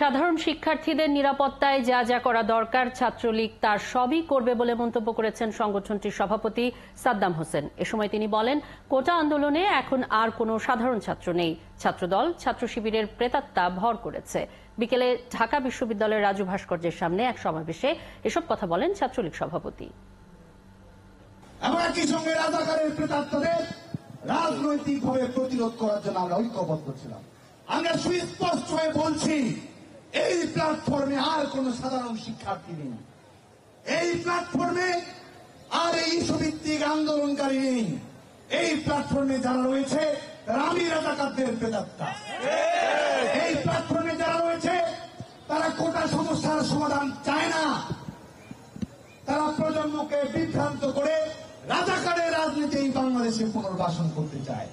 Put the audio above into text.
সাধারণ শিক্ষার্থীদের নিরাপত্তায় যা যা করা দরকার ছাত্রলীগ তার সবই করবে বলে মন্তব্য করেছেন সংগঠনটির সভাপতি সাদ্দাম হোসেন। এ সময় তিনি বলেন, কোটা আন্দোলনে এখন আর কোনো সাধারণ ছাত্র নেই। ছাত্রদল ছাত্র শিবিরের প্রেতাত্মা ভর করেছে। বিকেলে ঢাকা বিশ্ববিদ্যালয়ের রাজু ভাস্কর্যের সামনে এক সমাবেশে এসব কথা বলেন ছাত্রলীগ সভাপতি। একই সঙ্গে রাজাকারের প্রেতাত্মাদের রাজনৈতিকভাবে প্রতিরোধ করার জন্য আমরা ঐক্যবদ্ধ ছিলাম। আমরা সুস্পষ্ট হয়ে বলছি, এই প্ল্যাটফর্মে আর কোন সাধারণ শিক্ষার্থী নেই, এই প্ল্যাটফর্মে আর এই ইস্যুভিত্তিক আন্দোলনকারী নেই। এই প্ল্যাটফর্মে যারা রয়েছে তারা আমি রাজাকারদের প্রেতাত্মা। এই প্ল্যাটফর্মে যারা রয়েছে তারা কোটা সমস্যার সমাধান চায় না, তারা প্রজন্মকে বিভ্রান্ত করে রাজাকারের রাজনীতি বাংলাদেশে পুনর্বাসন করতে চায়।